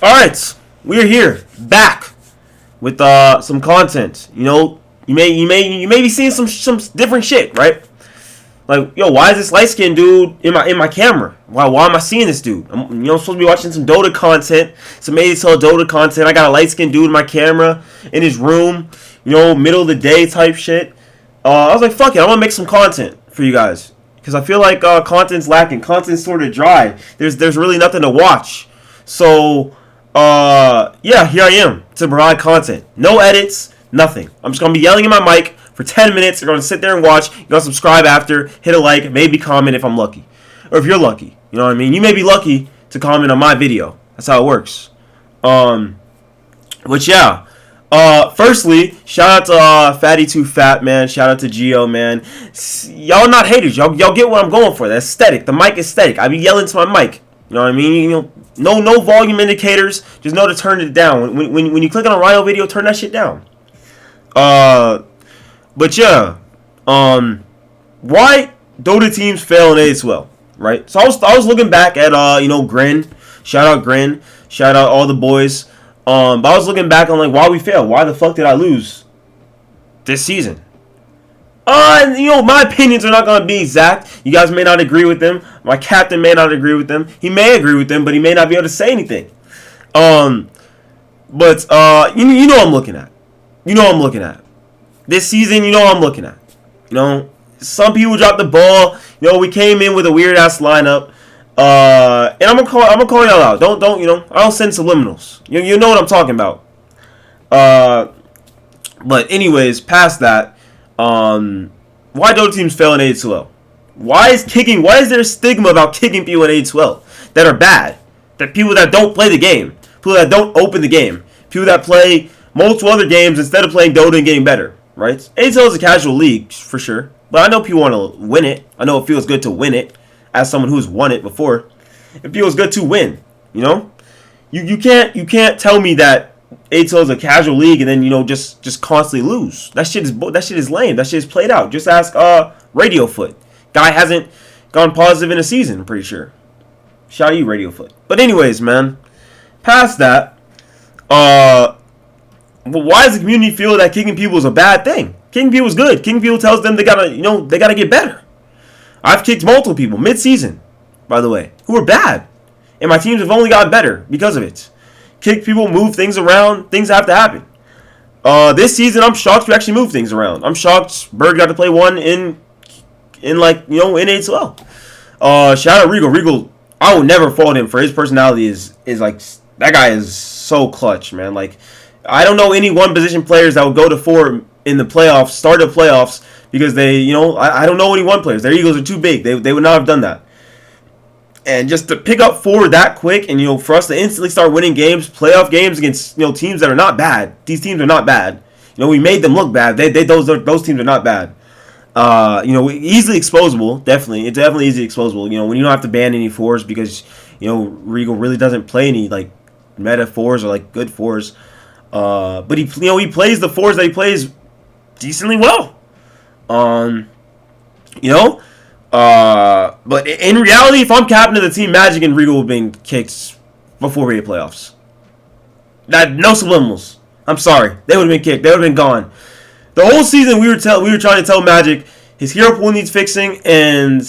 Alright, we're here, back with some content. You may be seeing some different shit, right? Like, yo, why is this light skinned dude in my camera? Why am I seeing this dude? I'm supposed to be watching some Dota content, some ATL Dota content. I got a light skinned dude in my camera in his room, middle of the day type shit. I was like, fuck it, I'm gonna make some content for you guys because I feel like content's lacking. Content's sort of dry. There's really nothing to watch. So, yeah, here I am to provide content. No edits, nothing. I'm just gonna be yelling in my mic for 10 minutes. You're gonna sit there and watch. You're gonna subscribe after, hit a like, maybe comment if I'm lucky, or if you're lucky. You know what I mean? You may be lucky to comment on my video. That's how it works. But yeah. Firstly, shout out to Fatty Too Fat, man. Shout out to Geo, man. Y'all not haters. Y'all get what I'm going for. The aesthetic, the mic aesthetic. I be yelling to my mic. You know what I mean? No volume indicators. Just know to turn it down. When you click on a Rhino video, turn that shit down. But yeah, why Dota teams fail in A2L, right? So I was looking back at Grin. Shout out Grin. Shout out all the boys. But I was looking back on why we failed. Why the fuck did I lose this season? And my opinions are not gonna be exact. You guys may not agree with them. My captain may not agree with them. He may agree with them, but he may not be able to say anything. But you know what I'm looking at. You know what I'm looking at. This season, you know what I'm looking at. Some people dropped the ball. We came in with a weird ass lineup. And I'm gonna call y'all out. Don't I don't send subliminals. You know what I'm talking about. But anyways, past that, why Dota teams fail in A2L? Why is there a stigma about kicking people in A2L that are bad? That people that don't play the game, people that don't open the game, people that play multiple other games instead of playing Dota and getting better, right? A2L is a casual league for sure, but I know people want to win it. I know it feels good to win it. As someone who's won it before, it feels good to win. You can't tell me that A2L is a casual league and then just constantly lose. That shit is lame. That shit is played out. Just ask Radiofoot. Guy hasn't gone positive in a season. I'm pretty sure. Shout out you, Radiofoot. But anyways, man, past that, why does the community feel that kicking people is a bad thing? Kicking people is good. Kicking people tells them they gotta get better. I've kicked multiple people mid-season, by the way, who are bad. And my teams have only gotten better because of it. Kick people, move things around, things have to happen. This season, I'm shocked we actually move things around. I'm shocked Bird got to play one in A2L. Shout out Regal. Regal, I would never fault him for his personality is like, that guy is so clutch, man. Like, I don't know any one position players that would go to 4 in the playoffs, start of playoffs, because they, I don't know any one players. Their egos are too big. They would not have done that. And just to pick up 4 that quick and, for us to instantly start winning games, playoff games against, teams that are not bad. These teams are not bad. We made them look bad. Those teams are not bad. Easily exposable. Definitely. It's definitely easily exposable. When you don't have to ban any 4s because, Regal really doesn't play any, meta 4s or, good 4s. But he plays the 4s that he plays decently well. But in reality, if I'm captain of the team, Magic and Regal have been kicked before we hit playoffs. No subliminals. I'm sorry, they would have been kicked. They would have been gone. The whole season, we were trying to tell Magic his hero pool needs fixing, and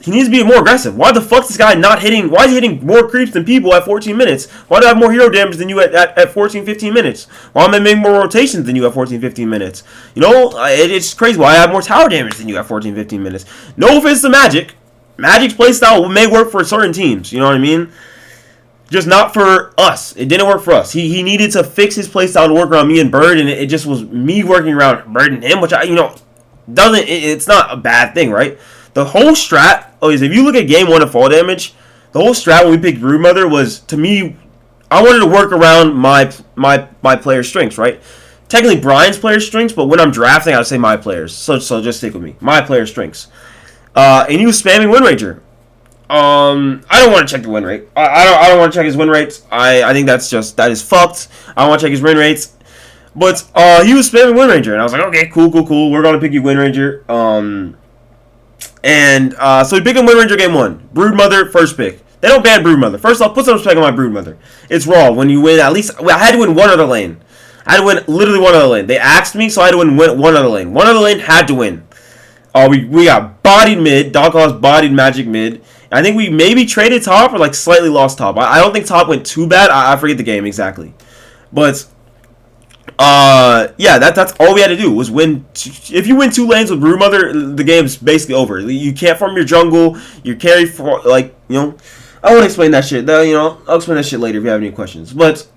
he needs to be more aggressive. Why the fuck is this guy not hitting? Why is he hitting more creeps than people at 14 minutes? Why do I have more hero damage than you at 14, 15 minutes? Why am I making more rotations than you at 14, 15 minutes? It's crazy. Why I have more tower damage than you at 14, 15 minutes? No offense to Magic. Magic's playstyle may work for certain teams. You know what I mean? Just not for us. It didn't work for us. He needed to fix his playstyle to work around me and Bird, and it just was me working around Bird and him, which it's not a bad thing, right? The whole strat, is if you look at game 1 of fall damage, the whole strat when we picked Broodmother was, to me, I wanted to work around my player's strengths, right? Technically Brian's player's strengths, but when I'm drafting, I would say my players. So just stick with me. My player's strengths. And he was spamming Win Ranger. I don't want to check the win rate. I don't want to check his win rates. I think that is fucked. I don't want to check his win rates. But he was spamming Win Ranger, and I was like, okay, cool. We're gonna pick you Win Ranger. So we picked him Win Ranger game 1. Broodmother, first pick. They don't ban Broodmother. First off, put some respect on my Broodmother. It's raw. When you win, at least I had to win one other lane. I had to win literally one other lane. They asked me, so I had to win one other lane. One other lane had to win. We got bodied mid. Dog Claws bodied Magic mid. I think we maybe traded top or like slightly lost top. I don't think top went too bad. I forget the game exactly. But yeah, that's all we had to do was win. If you win 2 lanes with Broodmother, the game's basically over. You can't farm your jungle. You carry for like, you know. I won't explain that shit. You know, I'll explain that shit later if you have any questions. But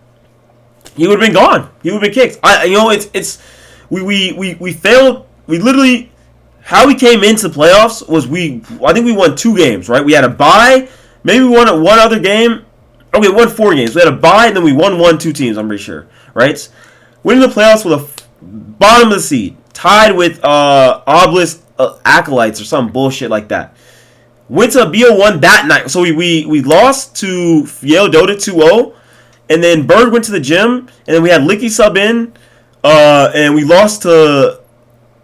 he would have been gone. He would have been kicked. We failed. We literally, how we came into the playoffs was I think we won 2 games, right? We had a bye. Maybe we won one other game. Okay, we won 4 games. We had a bye, and then we won 2 teams, I'm pretty sure, right? Winning the playoffs with a bottom of the seed, tied with Obelisk Acolytes or some bullshit like that. Went to BO1 that night. So we lost to Yale Dota 2-0. And then Bird went to the gym. And then we had Licky sub in. And we lost to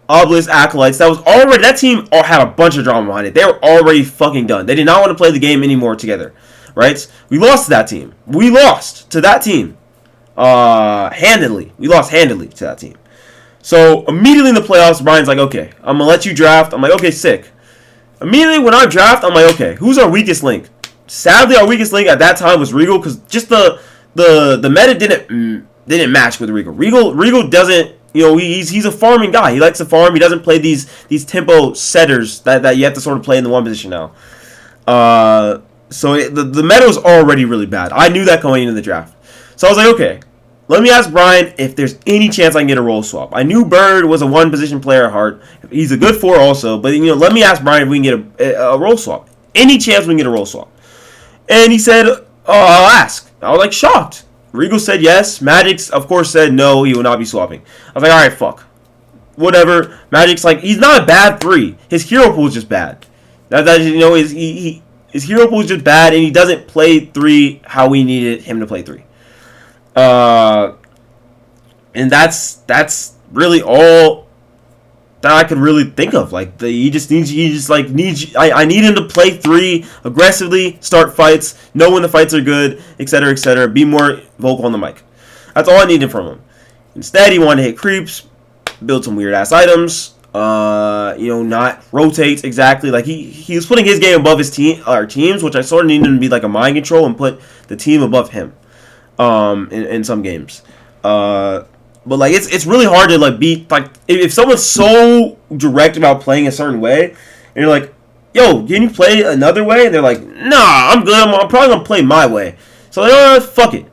Obelisk Acolytes. That team had a bunch of drama behind it. They were already fucking done. They did not want to play the game anymore together. Right? We lost to that team. We lost to that team. Handedly. We lost handedly to that team. So immediately in the playoffs, Brian's like, okay, I'm going to let you draft. I'm like, okay, sick. Immediately when I draft, I'm like, okay, who's our weakest link? Sadly, our weakest link at that time was Regal, because just the meta didn't match with Regal. Regal doesn't, you know, he's a farming guy. He likes to farm. He doesn't play these tempo setters that you have to sort of play in the one position now. So the meta was already really bad. I knew that going into the draft. So I was like, okay, let me ask Brian if there's any chance I can get a role swap. I knew Bird was a one-position player at heart. He's a good 4 also. But, you know, let me ask Brian if we can get a role swap. Any chance we can get a role swap? And he said, oh, I'll ask. I was, like, shocked. Regal said yes. Magic's, of course, said no, he will not be swapping. I was like, all right, fuck. Whatever. Magic's like, he's not a bad 3. His hero pool is just bad. You know, his hero pool is just bad, and he doesn't play 3 how we needed him to play 3. And that's really all that I could really think of. Like, I need him to play 3 aggressively, start fights, know when the fights are good, etc., etc. Be more vocal on the mic. That's all I needed from him. Instead, he wanted to hit creeps, build some weird ass items, you know, not rotate exactly. Like he was putting his game above our teams, which I sort of needed him to be like a mind control and put the team above him. In some games, but like it's really hard to like beat, like if someone's so direct about playing a certain way, and you're like, yo, can you play another way? And they're like, nah, I'm good. I'm probably gonna play my way. So like, fuck it.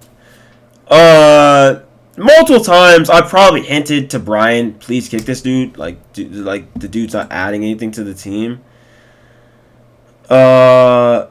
Multiple times I probably hinted to Brian, please kick this dude. Like the dude's not adding anything to the team. But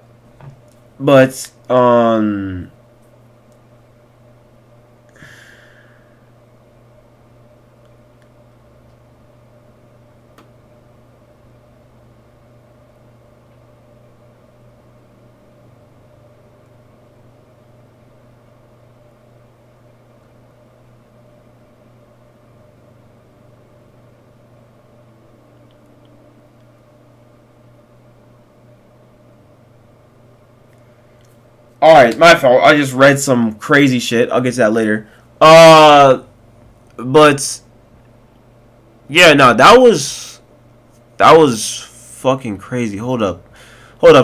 alright, my fault. I just read some crazy shit. I'll get to that later. But yeah, no, that was fucking crazy. Hold up.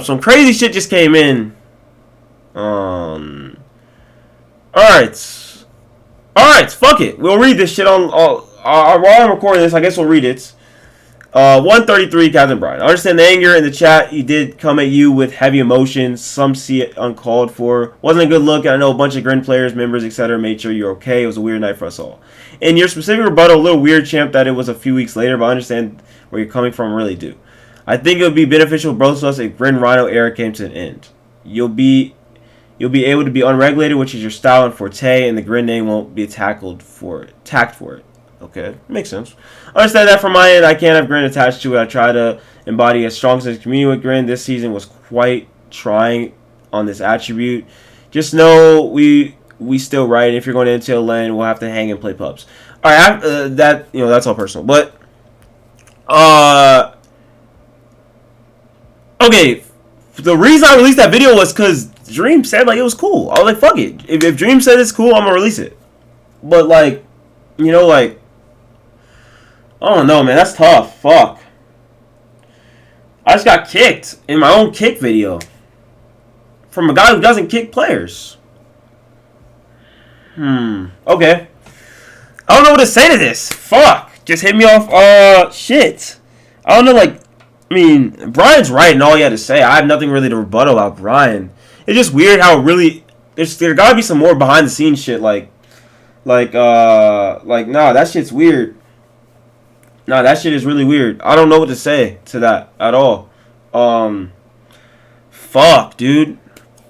Some crazy shit just came in. Alright, fuck it. We'll read this shit on while I'm recording this. I guess we'll read it. 133, Captain Brian. I understand the anger in the chat. He did come at you with heavy emotions. Some see it uncalled for. Wasn't a good look. I know a bunch of Grin players, members, etc. made sure you're okay. It was a weird night for us all. In your specific rebuttal, a little weird, champ, that it was a few weeks later, but I understand where you're coming from. I really do. I think it would be beneficial for both of us if Grin Rhino era came to an end. You'll be able to be unregulated, which is your style and forte, and the Grin name won't be attacked for it. Okay, makes sense. I understand that from my end. I can't have Grin attached to it. I try to embody a strong sense of community with Grin. This season was quite trying on this attribute. Just know we still right. If you're going to entail lane, we'll have to hang and play pubs. All right, that's all personal. But okay, the reason I released that video was because Dream said like it was cool. I was like, fuck it. If Dream said it's cool, I'm gonna release it. But like, you know, like, I don't know, man. That's tough. Fuck. I just got kicked in my own kick video from a guy who doesn't kick players. Okay. I don't know what to say to this. Fuck. Just hit me off. Shit. I don't know, like, I mean, Brian's right in all he had to say. I have nothing really to rebuttal about Brian. It's just weird how it really, there gotta be some more behind the scenes shit, nah, that shit's weird. Nah, that shit is really weird. I don't know what to say to that at all. Fuck, dude.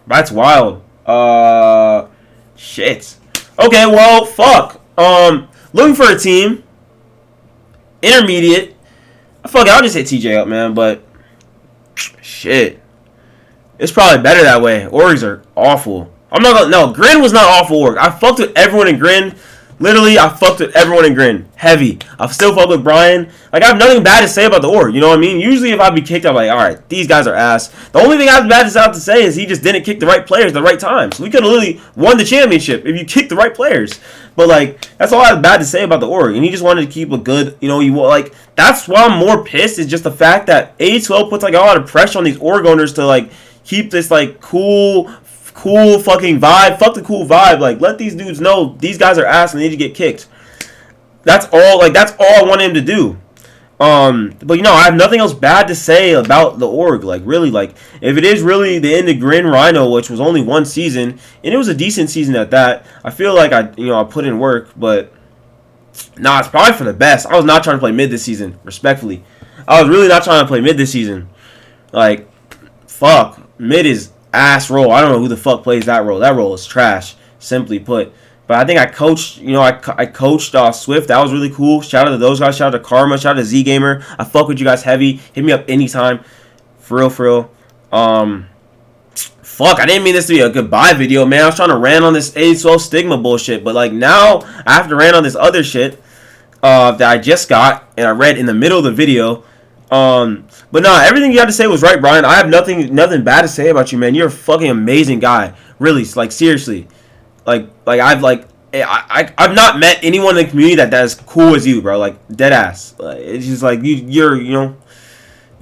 That's wild. Shit. Okay, well, fuck. Looking for a team. Intermediate. Fuck it, I'll just hit TJ up, man, but shit. It's probably better that way. Orgs are awful. I'm not gonna, no, Grin was not awful org. I fucked with everyone in Grin. Literally, I fucked with everyone in Grin. Heavy. I still fucked with Brian. Like, I have nothing bad to say about the org. You know what I mean? Usually, if I'd be kicked, I'm like, alright, these guys are ass. The only thing I have bad to say is he just didn't kick the right players at the right time. So we could have literally won the championship if you kicked the right players. But, like, that's all I have bad to say about the org. And he just wanted to keep a good, you know, like, that's why I'm more pissed is just the fact that A12 puts, like, a lot of pressure on these org owners to, like, keep this, like, cool fucking vibe. Fuck the cool vibe. Like, let these dudes know these guys are ass and they need to get kicked. That's all I want him to do. But, you know, I have nothing else bad to say about the org. Like, really, like, if it is really the end of Grin Rhino, which was only one season, and it was a decent season at that, I feel like I put in work, but nah, it's probably for the best. I was not trying to play mid this season, respectfully. I was really not trying to play mid this season. Like, fuck, mid is ass role. I don't know who the fuck plays that role. That role is trash, simply put. But I think I coached, I coached Swift. That was really cool. Shout out to those guys. Shout out to Karma. Shout out to Z Gamer. I fuck with you guys heavy. Hit me up anytime. For real, for real. Fuck, I didn't mean this to be a goodbye video, man. I was trying to rant on this A12 stigma bullshit. But, like, now I have to rant on this other shit that I just got and I read in the middle of the video. But no, everything you had to say was right, Brian. I have nothing bad to say about you, man. You're a fucking amazing guy. Really, like, seriously. I've not met anyone in the community that's as cool as you, bro. Like, dead ass. It's just like you're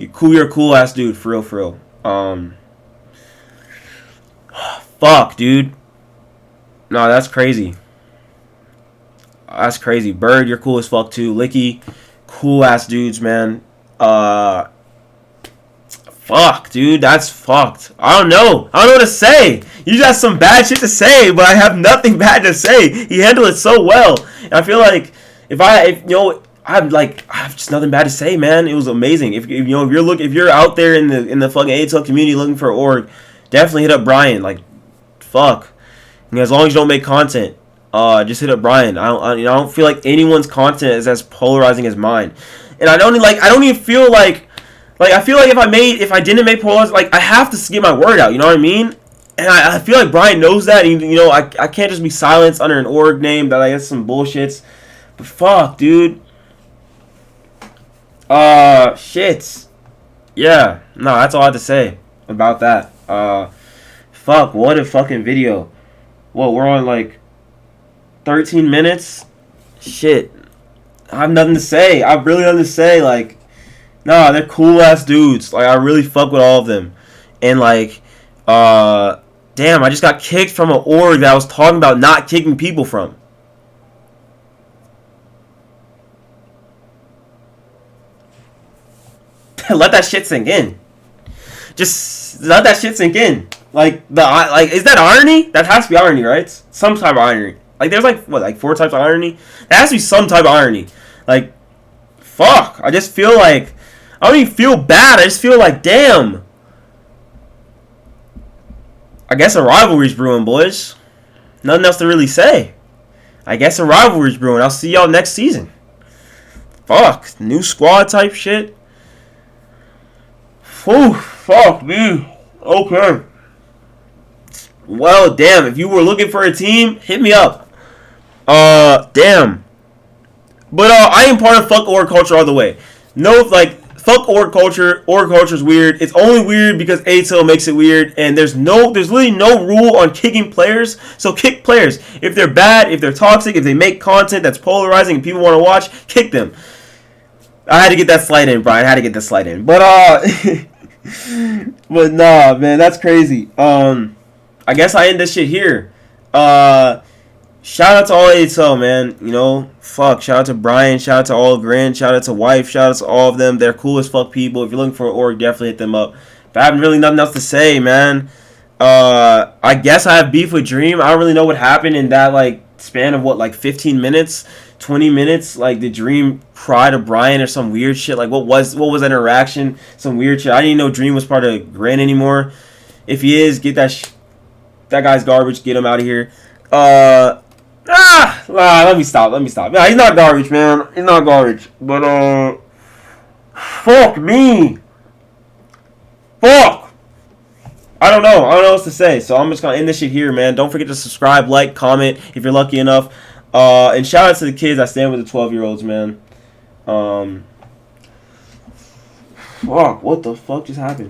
cool. You're a cool ass dude, for real, for real. Fuck, dude. No, that's crazy. That's crazy. Bird, you're cool as fuck too. Licky, cool ass dudes, man. Fuck, dude, that's fucked. I don't know what to say. You just have some bad shit to say, but I have nothing bad to say. He handled it so well. And I feel like I have just nothing bad to say, man. It was amazing. If you're out there in the fucking ATL community looking for an org, definitely hit up Brian. Like, fuck. And as long as you don't make content, just hit up Brian. I don't feel like anyone's content is as polarizing as mine. And I don't even feel like I feel like if I didn't make polarizing, like, I have to get my word out, you know what I mean? And I feel like Brian knows that, and, I can't just be silenced under an org name that I guess some bullshits. But fuck, dude. Shit. Yeah, no, that's all I have to say about that. Fuck, what a fucking video. What, we're on like 13 minutes? Shit. I have nothing to say. I have really nothing to say. Like, nah, they're cool ass dudes. Like, I really fuck with all of them. And like, damn, I just got kicked from an org that I was talking about not kicking people from. Let that shit sink in. Just let that shit sink in. Like, is that irony? That has to be irony, right? Some type of irony. Like, there's like 4 types of irony? There has to be some type of irony. Like, fuck. I just feel like, I don't even feel bad. I just feel like, damn. I guess a rivalry's brewing, boys. Nothing else to really say. I guess a rivalry's brewing. I'll see y'all next season. Fuck. New squad type shit. Whew. Fuck me. Okay. Well, damn. If you were looking for a team, hit me up. Damn. But I am part of fuck org culture all the way. No, like, Fuck org culture. Org culture is weird. It's only weird because ATL makes it weird, and there's literally no rule on kicking players. So kick players if they're bad, if they're toxic, if they make content that's polarizing and people want to watch. Kick them. I had to get that slide in, Brian. I had to get that slide in, but but nah, man, that's crazy. I guess I end this shit here. Shout out to all ATL, man. You know, fuck. Shout out to Brian. Shout out to all Grant. Shout out to Wife. Shout out to all of them. They're cool as fuck people. If you're looking for an org, definitely hit them up. But I have really nothing else to say, man. I guess I have beef with Dream. I don't really know what happened in that like span of 15 minutes, 20 minutes. Like, did Dream cry to Brian or some weird shit? Like, what was that interaction? Some weird shit. I didn't even know Dream was part of Grant anymore. If he is, get that guy's garbage. Get him out of here. Let me stop. Yeah, he's not garbage, man. He's not garbage. But, fuck me. Fuck. I don't know what else to say. So I'm just going to end this shit here, man. Don't forget to subscribe, like, comment if you're lucky enough. And shout out to the kids. I stand with the 12-year-olds, man. Fuck. What the fuck just happened?